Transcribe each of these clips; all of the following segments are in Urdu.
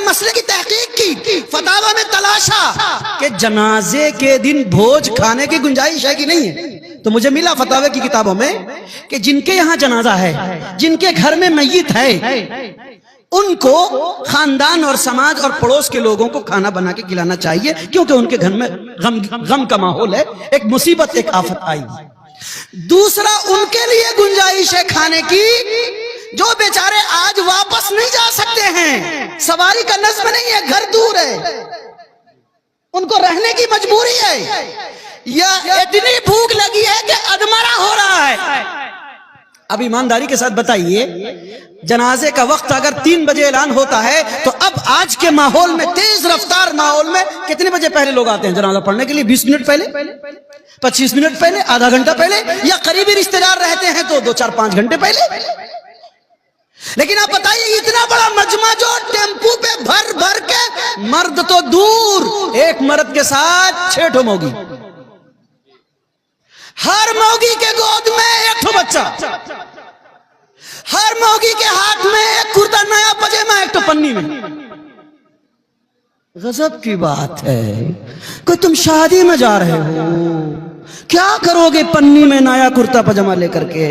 مسئلے کی تحقیق کی، فتاوی میں تلاشا کہ جنازے کے دن بھوج کھانے کی گنجائش ہے کہ نہیں ہے، تو مجھے ملا فتاوی کی کتابوں میں کہ جن کے یہاں جنازہ ہے، جن کے گھر میں میت ہے، ان کو خاندان اور سماج اور پڑوس کے لوگوں کو کھانا بنا کے کھلانا چاہیے، کیونکہ ان کے گھر میں غم کا ماحول ہے، ایک مصیبت، ایک آفت آئی۔ دوسرا، ان کے لیے گنجائش ہے کھانے کی جو بیچارے آج واپس نہیں جا سکتے ہیں، سواری کا نظم نہیں ہے، گھر دور ہے، ان کو رہنے کی مجبوری ہے، یا اتنی بھوک لگی ہے کہ ادمرا ہو رہا ہے۔ اب ایمانداری کے ساتھ بتائیے، جنازے کا وقت اگر 3 بجے اعلان ہوتا ہے تو اب آج کے ماحول میں، تیز رفتار ماحول میں، کتنے بجے پہلے لوگ آتے ہیں جنازہ پڑھنے کے لیے؟ 20 منٹ پہلے، 25 منٹ پہلے، آدھا گھنٹہ پہلے، یا قریبی رشتہ دار رہتے ہیں تو 2-4-5 گھنٹے پہلے۔ لیکن آپ بتائیے، اتنا بڑا مجمع جو ٹیمپو پہ بھر بھر کے، مرد تو دور، ایک مرد کے ساتھ 6 موگی، ہر موگی کے گود میں 1 بچہ، ہر موگی کے ہاتھ میں ایک کرتا نیا پجامہ، ایک تو پنی میں۔ غضب کی بات ہے کہ تم شادی میں جا رہے ہو، کیا کرو گے پنی میں نیا کرتا پجامہ لے کر کے؟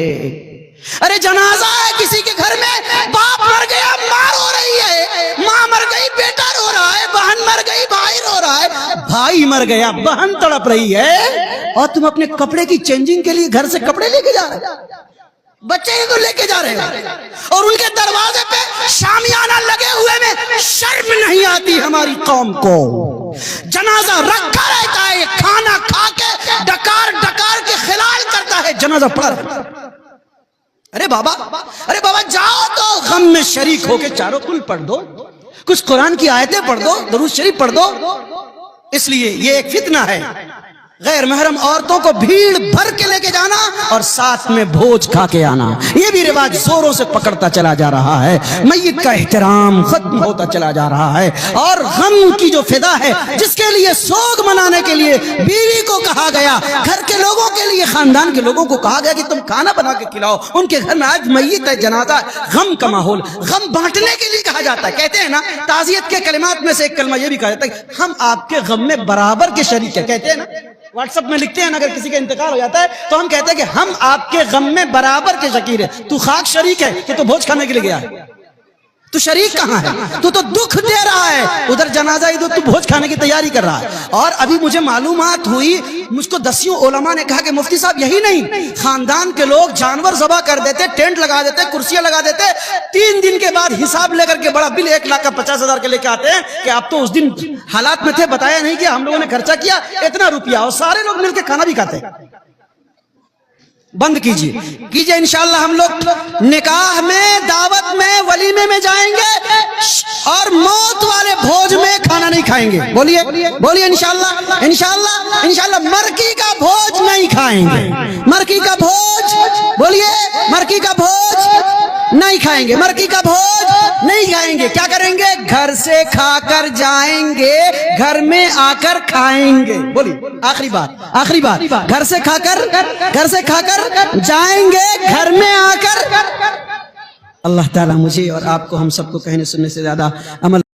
ارے جنازہ ہے کسی کے گھر میں، باپ مر گیا، ماں رو رہی ہے، ماں مر گئی، بیٹا رو رہا ہے، بہن مر گئی، بھائی رو رہا ہے، بھائی مر گیا، بہن تڑپ رہی ہے، اور تم اپنے کپڑے کی چینجنگ کے لیے گھر سے کپڑے لے کے جا رہے ہو، بچے کو لے کے جا رہے ہو، اور ان کے دروازے پہ شامیانہ لگے ہوئے میں شرم نہیں آتی ہماری قوم کو؟ جنازہ رکھا رہتا ہے، کھانا کھا کے ڈکار ڈکار کے خلال کرتا ہے، جنازہ پڑھا رہتا ہے۔ ارے بابا جاؤ تو غم میں شریک ہو کے چاروں کل پڑھ دو، کچھ قرآن کی آیتیں پڑھ دو، درود شریف پڑھ دو۔ اس لیے یہ ایک فتنہ ہے، غیر محرم عورتوں کو بھیڑ بھر کے لے کے جانا اور ساتھ میں بھوج کھا کے آنا، یہ بھی رواج زوروں سے پکڑتا چلا جا رہا ہے، میت کا احترام ختم ہوتا چلا جا رہا ہے، اور غم کی جو فضا ہے جس کے لیے سوگ منانے کے لیے بیوی کو کہا گیا، گھر کے لوگوں کے لیے، خاندان کے لوگوں کو کہا گیا کہ تم کھانا بنا کے کھلاؤ، ان کے گھر میں آج میت ہے، جنازہ ہے، غم کا ماحول، غم بانٹنے کے لیے کہا جاتا ہے۔ کہتے ہیں نا، تعزیت کے کلمات میں سے ایک کلمہ یہ بھی کہا جاتا ہے کہ ہم آپ کے غم میں برابر کے شریک ہیں، کہتے ہیں نا، واٹس ایپ میں لکھتے ہیں نا، اگر کسی کا انتقال ہو جاتا ہے تو ہم کہتے ہیں کہ ہم آپ کے غم میں برابر کے شریک ہیں۔ تو خاک شریک ہے کہ تو بھوج کھانے کے لیے گیا ہے؟ تو شریک کہاں ہے؟ تو دکھ دے رہا ہے، ادھر جنازہ ادھر تو بھوج کھانے کی تیاری کر رہا ہے۔ اور ابھی مجھے معلومات ہوئی، مجھ کو 10 علماء نے کہا کہ مفتی صاحب یہی نہیں، خاندان کے لوگ جانور ذبح کر دیتے، ٹینٹ لگا دیتے، کرسیاں لگا دیتے، 3 دن کے بعد حساب لے کر کے بڑا بل 1,50,000 کے لے کے آتے ہیں کہ آپ تو اس دن حالات میں تھے، بتایا نہیں کہ ہم لوگوں نے خرچہ کیا اتنا روپیہ، اور سارے لوگ مل کے کھانا بھی کھاتے ہیں۔ بند کیجئے انشاءاللہ ہم لوگ نکاح میں، دعوت میں، ولیمے میں جائیں گے اور موت والے بھوج میں کھانا نہیں کھائیں گے۔ بولیے انشاءاللہ مرکی کا بھوج نہیں کھائیں گے، مرکی کا بھوج، بولیے مرکی کا بھوج نہیں کھائیں گے، مرکی کا بھوج نہیں کھائیں گے۔ کیا کریں گے؟ گھر سے کھا کر جائیں گے، گھر میں آ کر کھائیں گے۔ بولیے آخری بات، گھر سے کھا کر جائیں گے، گھر میں آ کر۔ اللہ تعالیٰ مجھے اور آپ کو، ہم سب کو کہنے سننے سے زیادہ عمل